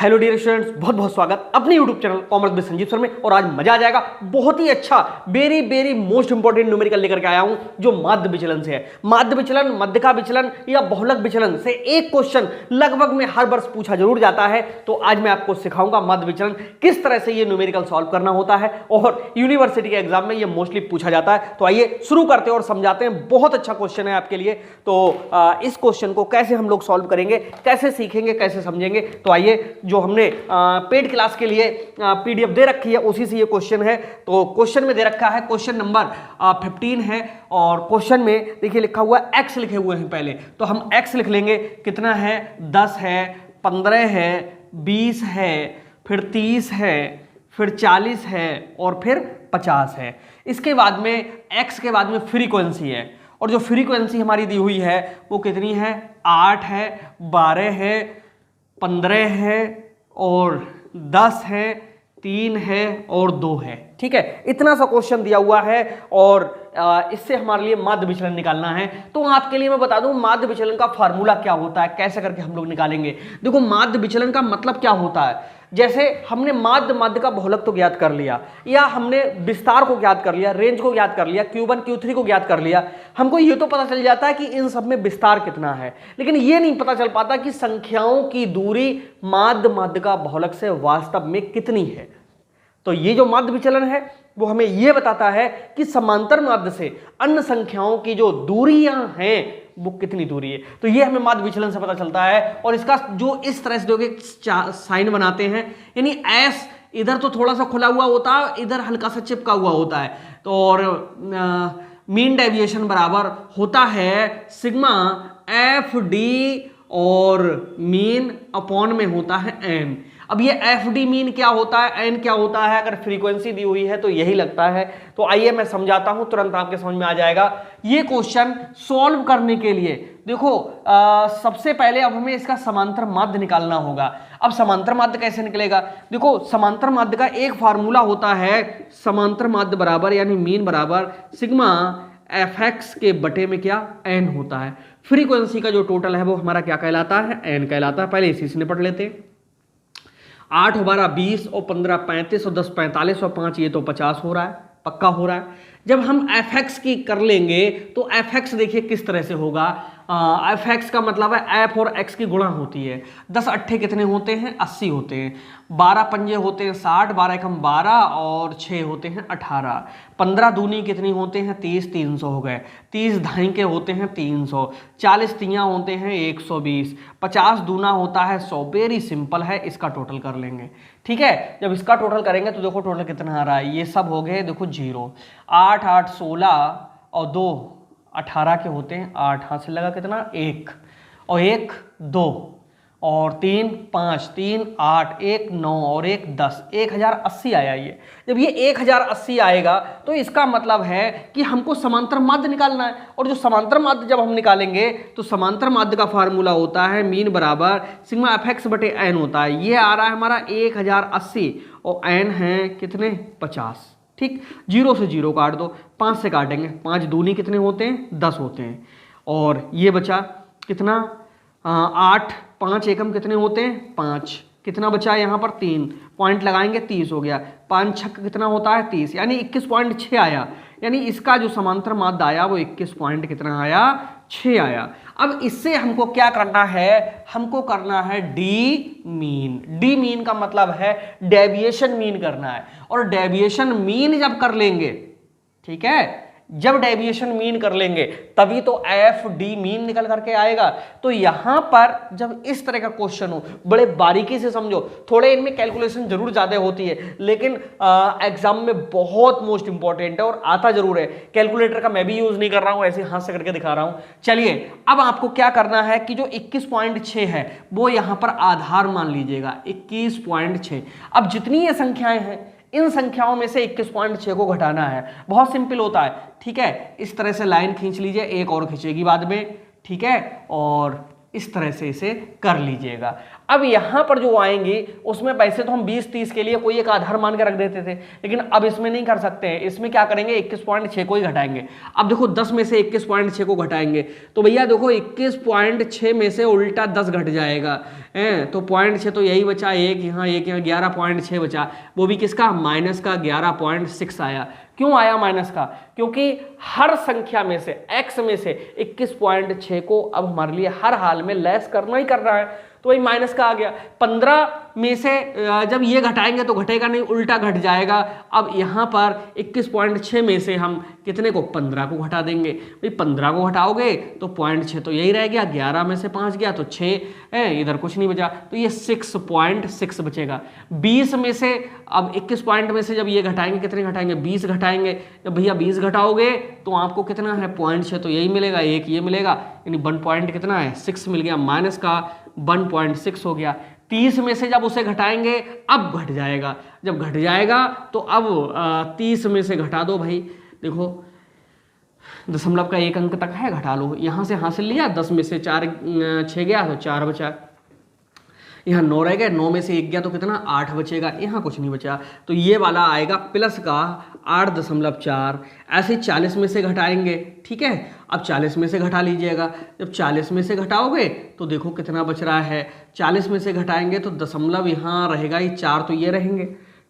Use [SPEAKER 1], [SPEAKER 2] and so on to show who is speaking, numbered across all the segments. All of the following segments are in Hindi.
[SPEAKER 1] हेलो डियर स्टूडेंट्स, बहुत बहुत स्वागत अपने YouTube channel commerce with Sanjeev sir में। और आज मजा आ जाएगा, बहुत ही अच्छा वेरी मोस्ट इंपॉर्टेंट न्यूमेरिकल लेकर के आया हूं जो माध्य विचलन से है। माध्य विचलन, मध्यका विचलन या बहुलक विचलन से एक क्वेश्चन लगभग में हर वर्ष पूछा जरूर जाता है। तो आज मैं आपको सिखाऊंगा माध्य विचलन किस तरह से ये न्यूमेरिकल सॉल्व करना होता है और यूनिवर्सिटी के एग्जाम में ये मोस्टली पूछा जाता है। तो आइए शुरू करते हैं और समझाते हैं। बहुत अच्छा क्वेश्चन है आपके लिए। तो इस क्वेश्चन को कैसे हम लोग सॉल्व करेंगे, कैसे सीखेंगे, कैसे समझेंगे, तो आइए जो हमने पेड क्लास के लिए पीडीएफ दे रखी है उसी से ये क्वेश्चन है। तो क्वेश्चन में दे रखा है, क्वेश्चन नंबर 15 है और क्वेश्चन में देखिए लिखा हुआ है एक्स लिखे हुए हैं पहले। तो हम एक्स लिख लेंगे, कितना है 10 है, 15 है, 20 है, फिर 30 है, फिर 40 है और फिर 50 है। इसके बाद में एक्स के बाद में फ्रीक्वेंसी है और जो फ्रीक्वेंसी हमारी दी हुई है वो कितनी है, 8 है, 12 है, 15 है और 10 है, 3 है और 2 है। ठीक है, इतना सा क्वेश्चन दिया हुआ है और इससे हमारे लिए माध्य विचलन निकालना है। तो आपके लिए मैं बता दूं माध्य विचलन का फार्मूला क्या होता है, कैसे करके हम लोग निकालेंगे। देखो माध्य विचलन का मतलब क्या होता है, जैसे हमने माध्य का बहुलक तो ज्ञात कर लिया या हमने विस्तार को ज्ञात कर लिया, रेंज को ज्ञात कर लिया, Q1 Q3 को ज्ञात कर लिया, हमको ये तो पता चल जाता है कि इन सब में विस्तार कितना है, लेकिन ये नहीं पता चल पाता कि संख्याओं की दूरी माध्य का बहुलक से वास्तव में कितनी है। तो ये जो माध्य विचलन है वो हमें ये बताता है कि समांतर माध्य से अन्य संख्याओं की जो दूरियां हैं वो कितनी दूरी है। तो ये हमें माध्य विचलन से पता चलता है। और इसका जो इस तरह से जो साइन बनाते हैं, यानी एस इधर तो थोड़ा सा खुला हुआ होता है, इधर हल्का सा चिपका हुआ होता है। तो और मीन डेविएशन बराबर होता है सिग्मा एफ डी और मीन अपॉन में होता है एन। अब ये एफ डी मीन क्या होता है, एन क्या होता है, अगर फ्रीक्वेंसी दी हुई है तो यही लगता है। तो आइए मैं समझाता हूं, तुरंत आपके समझ में आ जाएगा। ये क्वेश्चन सॉल्व करने के लिए देखो सबसे पहले अब हमें इसका समांतर माध्य निकालना होगा। अब समांतर माध्य कैसे निकलेगा, देखो समांतर माध्य का एक फार्मूला होता है, समांतर माध्य बराबर यानी मीन बराबर सिग्मा एफ एक्स के बटे में क्या एन होता है। फ्रीक्वेंसी का जो टोटल है वो हमारा क्या कहलाता है, एन कहलाता है। पहले इसी से निपट लेते हैं। 8 और 12 20 और 15 35 और 10 45 और 5 ये तो 50 हो रहा है, पक्का हो रहा है। जब हम एफ एक्स की कर लेंगे तो एफ एक्स देखिए किस तरह से होगा। एफ एक्स का मतलब है एफ और एक्स की गुणा होती है। 10 अट्ठे कितने होते हैं, 80 होते हैं। 12 पंजे होते हैं 60, 12 एकम 12 और 6 होते हैं 18। 15 दूनी कितनी होते हैं 30, 300 हो गए। 30 ढाई के होते हैं 300। 40 तियाँ होते हैं 120। 50 दूना होता है 100। वेरी सिंपल है, इसका टोटल कर लेंगे। ठीक है, जब इसका टोटल करेंगे तो देखो टोटल कितना आ रहा है, ये सब हो गए देखो 0। 8 8 16 और 2 18 के होते हैं। 8 हाथ से लगा कितना 1 और 1 2 और 3 5, 3 8, 1 9 और 1 10, 1080 आया। ये जब ये 1080 आएगा तो इसका मतलब है कि हमको समांतर माध्य निकालना है। और जो समांतर माध्य जब हम निकालेंगे तो समांतर माध्य का फार्मूला होता है मीन बराबर सिग्मा एफ एक्स बटे एन होता है। ये आ रहा है हमारा 1080 और एन है कितने 50। ठीक, 0 से 0 काट दो, 5 से काटेंगे, 5 दूनी कितने होते हैं 10 होते हैं। और ये बचा कितना 8, 5 एकम कितने होते हैं 5, कितना बचा यहाँ पर 3 पॉइंट लगाएंगे 30 हो गया। 5 छक्का कितना होता है 30, यानी 21.6 आया। यानी इसका जो समांतर माध्य आया वो 21 पॉइंट कितना आया 6 आया। अब इससे हमको क्या करना है, हमको करना है डी मीन। डी मीन का मतलब है डेविएशन मीन करना है। और डेविएशन मीन जब कर लेंगे, ठीक है, जब डेविएशन मीन कर लेंगे तभी तो एफ डी मीन निकल करके आएगा। तो यहां पर जब इस तरह का क्वेश्चन हो, बड़े बारीकी से समझो। थोड़े इनमें कैलकुलेशन जरूर ज्यादा होती है लेकिन एग्जाम में बहुत मोस्ट इंपॉर्टेंट है और आता जरूर है। कैलकुलेटर का मैं भी यूज नहीं कर रहा हूं, ऐसे हाथ से करके दिखा रहा हूं। चलिए अब आपको क्या करना है कि जो 21.6 है वो यहां पर आधार मान लीजिएगा 21.6। अब जितनी ये संख्याएं हैं इन संख्याओं में से 21.6 को घटाना है। बहुत सिंपल होता है। ठीक है, इस तरह से लाइन खींच लीजिए, एक और खींचेगी बाद में। ठीक है, और इस तरह से इसे कर लीजिएगा। अब यहां पर जो आएंगे उसमें पैसे तो हम 20-30 के लिए कोई एक आधार मान के रख देते थे, लेकिन अब इसमें नहीं कर सकते हैं। इसमें क्या करेंगे, 21.6 को ही घटाएंगे। अब देखो 10 में से 21.6 को घटाएंगे तो भैया देखो 21.6 में से उल्टा 10 घट जाएगा, तो 0.6 तो यही बचा, एक यहाँ 11.6 बचा, वो भी किसका, माइनस का 11.6 आया। क्यों आया माइनस का, क्योंकि हर संख्या में से x में से 21.6 को अब हमारे लिए हर हाल में लेस करना ही करना है, तो वही माइनस का आ गया। 15 में से जब ये घटाएंगे तो घटेगा नहीं, उल्टा घट जाएगा। अब यहाँ पर 21.6 में से हम कितने को, 15 को घटा देंगे। भाई 15 को घटाओगे तो 0.6 तो यही रह गया, 11 में से 5 गया तो 6 है, इधर कुछ नहीं बचा, तो ये 6.6 बचेगा। 20 में से अब 21 पॉइंट में से जब ये घटाएंगे, कितने घटाएंगे, 20 घटाएंगे। जब भैया 20 घटाओगे तो आपको कितना है, 0.6 तो यही मिलेगा, एक ये मिलेगा, यानी 1 पॉइंट कितना है, 6 मिल गया, माइनस का 1.6 हो गया। 30 में से जब उसे घटाएंगे अब घट जाएगा, जब घट जाएगा तो अब 30 में से घटा दो भाई, देखो दशमलव का 1 अंक तक है, घटा लो, यहाँ से हासिल लिया, 10 में से 6 गया तो 4 बचा, यहाँ 9 रह गए, 9 में से 1 गया तो कितना, 8 बचेगा, यहाँ कुछ नहीं बचा, तो ये वाला आएगा प्लस का 8.4। ऐसे 40 में से घटाएंगे, ठीक है। अब 40 में से घटा लीजिएगा, जब 40 में से घटाओगे तो देखो कितना बच रहा है, 40 में से घटाएंगे तो दशमलव यहाँ रहेगा ही, 4 तो ये रहेंगे,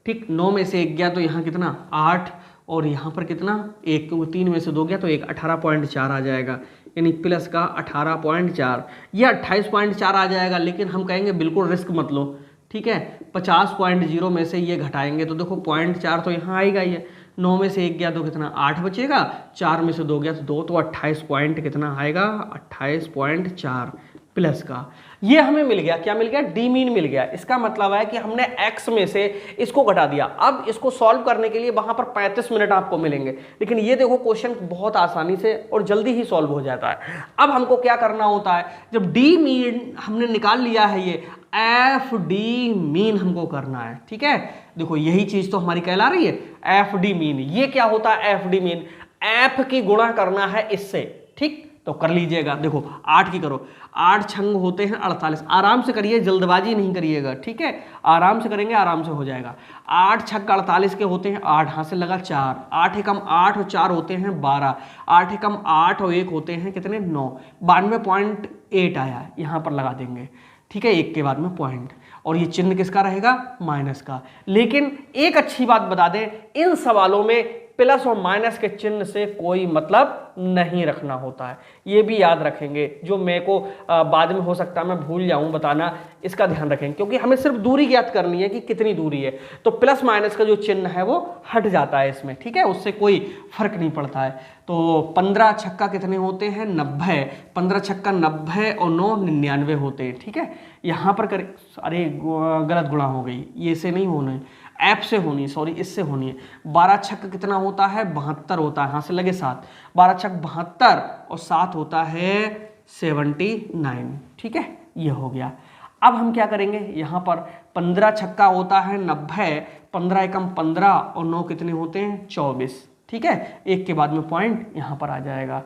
[SPEAKER 1] ठीक। 9 में से 1 गया तो यहाँ कितना, 8, और यहाँ पर कितना, 1, 3 में से 2 गया तो 1, 18.4 आ जाएगा, यानी प्लस का 18.4, यह 28.4 आ जाएगा। लेकिन हम कहेंगे बिल्कुल रिस्क मत लो, ठीक है। 50.0 में से ये घटाएंगे तो देखो 0.4 तो यहाँ आएगा ही है, 9 में से 1 गया तो कितना, 8 बचेगा, 4 में से 2 गया तो 2, तो 28 पॉइंट कितना आएगा, 28.4 प्लस का। ये हमें मिल गया, क्या मिल गया, डी मीन मिल गया। इसका मतलब है कि हमने x में से इसको घटा दिया। अब इसको सॉल्व करने के लिए वहां पर 35 मिनट आपको मिलेंगे, लेकिन ये देखो क्वेश्चन बहुत आसानी से और जल्दी ही सॉल्व हो जाता है। अब हमको क्या करना होता है, जब डी मीन हमने निकाल लिया है, ये एफ डी मीन हमको करना है, ठीक है। देखो यही चीज तो हमारी कहला रही है एफ डी मीन। ये क्या होता है एफ डी मीन, एफ की गुणा करना है इससे, ठीक, तो कर लीजिएगा। देखो 8 की करो, 8 छंग होते हैं 48, आराम से करिए, जल्दबाजी नहीं करिएगा, ठीक है, आराम से करेंगे आराम से हो जाएगा। 8 छक्क 48 के होते हैं 8, हासिल लगा 4, 8 एकम 8 और 4 होते हैं 12, 8 एकम 8 और 1 होते हैं कितने, 9, 92.8 आया, यहाँ पर लगा देंगे, ठीक है, 1 के बाद में पॉइंट, और ये चिन्ह किसका रहेगा, माइनस का। लेकिन एक अच्छी बात बता दें, इन सवालों में प्लस और माइनस के चिन्ह से कोई मतलब नहीं रखना होता है, ये भी याद रखेंगे। जो मेरे को बाद में हो सकता है मैं भूल जाऊं बताना, इसका ध्यान रखेंगे, क्योंकि हमें सिर्फ दूरी ज्ञात करनी है कि कितनी दूरी है, तो प्लस माइनस का जो चिन्ह है वो हट जाता है इसमें, ठीक है, उससे कोई फर्क नहीं पड़ता है। तो 15 छक्का कितने होते हैं, 90, 15 छक्का 90 और 9 99 होते हैं, ठीक है। यहाँ पर करें, अरे गलत गुणा हो गई, ये से नहीं होना है, ऐप से होनी, सॉरी इससे होनी है। 12 छक्का कितना होता है, 72 होता है, यहाँ से लगे 7, 12 छक्क 72 और 7 होता है 79, ठीक है, ये हो गया। अब हम क्या करेंगे, यहाँ पर 15 छक्का होता है 90, 15 एकम 15 और 9 कितने होते हैं 24, ठीक है, 1 के बाद में पॉइंट यहाँ पर आ जाएगा।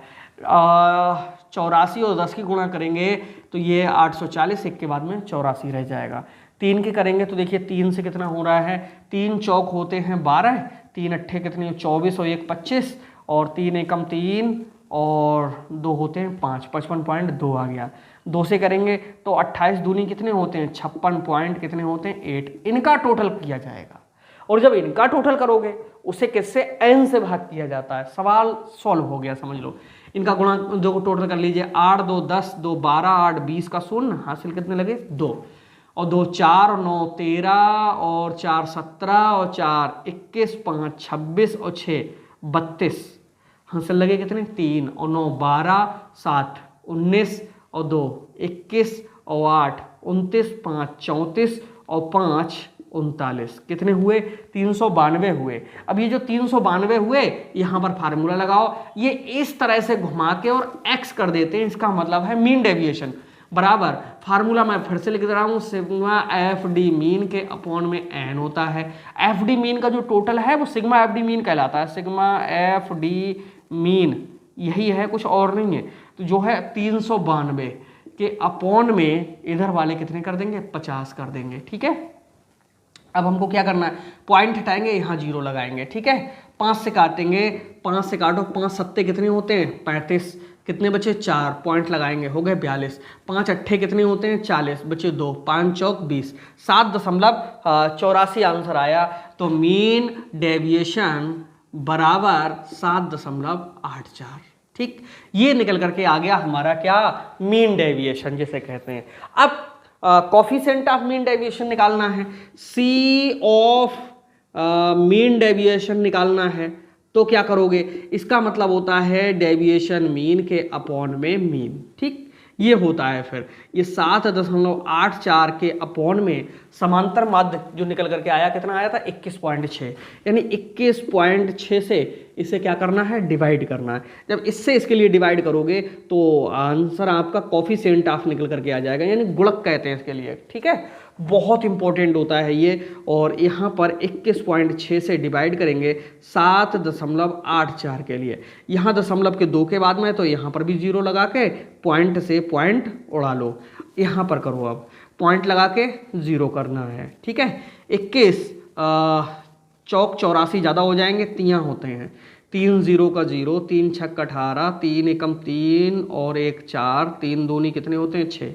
[SPEAKER 1] 84 और 10 की गुणा करेंगे तो ये 840, 1 के बाद में 84 रह जाएगा। 3 के करेंगे तो देखिए 3 से कितना हो रहा है, 3 चौक होते हैं 12, 3 अट्ठे कितने 24 और 1 25, और 3 एकम 3 और 2 होते हैं 5, 55.2 आ गया। 2 से करेंगे तो 28 दूनी कितने होते हैं 56 पॉइंट कितने होते हैं 8, इनका टोटल किया जाएगा। और जब इनका टोटल करोगे उसे किससे, n से भाग किया जाता है। सवाल सॉल्व हो गया, समझ लो। इनका गुणा दो टोटल कर लीजिए, 8 2 10, 2 12, 8 20 का 0, हासिल कितने लगे 2, और 2 4 और 9 13 और 4 17 और 4 21, 5 26 और 6 32, हासिल लगे कितने 3, और 9 12, 7 19 और 2 21 और 8 29, 5 34 और 5 39, कितने हुए 392 हुए। अब ये जो 392 हुए, यहाँ पर फार्मूला लगाओ, ये इस तरह से घुमा के और x कर देते हैं, इसका मतलब है मीन डेविएशन बराबर, फार्मूला मैं फिर से लिख दे रहा हूँ, सिग्मा एफ डी मीन के अपॉन में n होता है। एफ डी मीन का जो टोटल है वो सिग्मा एफ डी मीन कहलाता है, सिग्मा एफ डी मीन यही है, कुछ और नहीं है। तो जो है 392, के अपॉन में इधर वाले कितने कर देंगे, 50 कर देंगे। ठीक है, अब हमको क्या करना है, पॉइंट हटाएंगे, यहाँ 0 लगाएंगे। ठीक है, 5 से काटेंगे, 5 से काटो, 5 सत्ते कितने होते हैं, 35, कितने बचे 4, पॉइंट लगाएंगे, हो गए 42, 5 अट्ठे कितने होते हैं 40, बचे 2, 5 चौक 20, 7.84 आंसर आया। तो मीन डेविएशन बराबर 7.84। ठीक, ये निकल करके आ गया हमारा क्या, मीन डेविएशन जिसे कहते हैं। अब कोफिशिएंट ऑफ मीन डेविएशन निकालना है, सी ऑफ मीन डेविएशन निकालना है, तो क्या करोगे, इसका मतलब होता है डेविएशन मीन के अपॉन में मीन। ठीक, ये होता है फिर ये 7.84 के अपॉन में समांतर माध्य जो निकल करके आया, कितना आया था 21.6, यानी 21.6 से इसे क्या करना है, डिवाइड करना है। जब इससे इसके लिए डिवाइड करोगे तो आंसर आपका कोफिशिएंट ऑफ निकल करके आ जाएगा, यानी गुणक कहते हैं इसके लिए। ठीक है, बहुत इंपॉर्टेंट होता है ये। और यहाँ पर 21.6 से डिवाइड करेंगे 7.84 के लिए, यहाँ दशमलव के 2 के बाद में, तो यहाँ पर भी 0 लगा के पॉइंट से पॉइंट उड़ा लो, यहाँ पर करो, अब पॉइंट लगा के 0 करना है। ठीक है, 21 चौक 84 ज़्यादा हो जाएंगे, 3 होते हैं, 3 0 का 0, 3 छक्का 18, 3 एकम 3 और 1 4, 3 दूनी कितने होते हैं 6,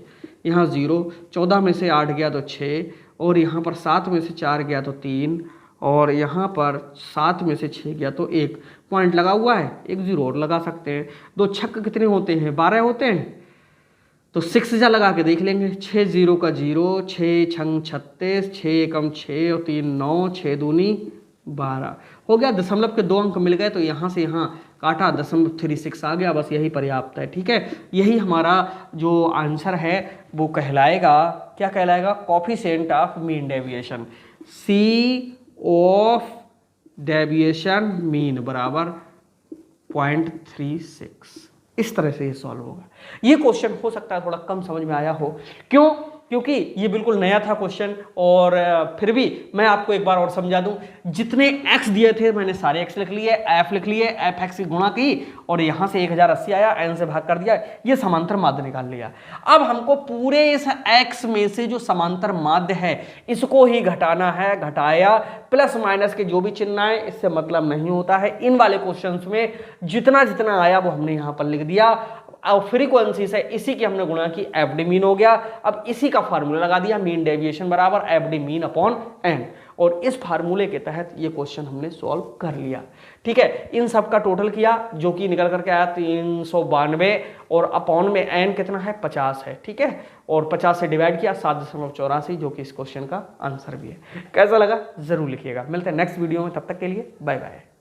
[SPEAKER 1] यहाँ 0, 14 में से 8 गया तो 6, और यहाँ पर 7 में से 4 गया तो 3, और यहाँ पर 7 में से 6 गया तो 1, पॉइंट लगा हुआ है, 1 0 और लगा सकते हैं। 2 छक्के कितने होते हैं, 12 होते हैं, तो 6 जा लगा के देख लेंगे, 6 0 का 0, 6 छंग 36, 6 एकम 6 और 3 9, 6 दूनी 12 हो गया। दशमलव के 2 अंक मिल गए, तो यहाँ से यहाँ काटा, 0.36 आ गया, बस यही पर्याप्त है। ठीक है, यही हमारा जो आंसर है वो कहलाएगा, क्या कहलाएगा, coefficient of mean deviation, c of deviation mean बराबर 0.36। इस तरह से ये सॉल्व होगा। ये क्वेश्चन हो सकता है थोड़ा कम समझ में आया हो, क्यों, क्योंकि ये बिल्कुल नया था क्वेश्चन, और फिर भी मैं आपको एक बार और समझा दूं, जितने x दिए थे मैंने सारे x लिख लिए, f लिख लिए, f(x) की गुणा की, और यहाँ से 1080 आया, n से भाग कर दिया, ये समांतर माध्य निकाल लिया। अब हमको पूरे इस x में से जो समांतर माध्य है इसको ही घटाना है, घटाया, प्लस माइनस के जो भी चिन्ह आए इससे मतलब नहीं होता है। इन वाले क्वेश्चन में जितना जितना आया वो हमने यहाँ पर लिख दिया। और फ्रीक्वेंसी से इसी की हमने गुणा की, एफ डी मीन हो गया। अब इसी का फार्मूला लगा दिया, मीन डेविएशन बराबर F D mean upon N, और इस फार्मूले के तहत ये क्वेश्चन हमने सॉल्व कर लिया। ठीक है, इन सब का टोटल किया जो कि निकल करके आया 392, और अपॉन में एन कितना है 50 है। ठीक है, और 50 से डिवाइड किया 7.84, जो कि इस क्वेश्चन का आंसर भी है। कैसा लगा जरूर लिखिएगा। मिलते हैं नेक्स्ट वीडियो में, तब तक के लिए बाय बाय।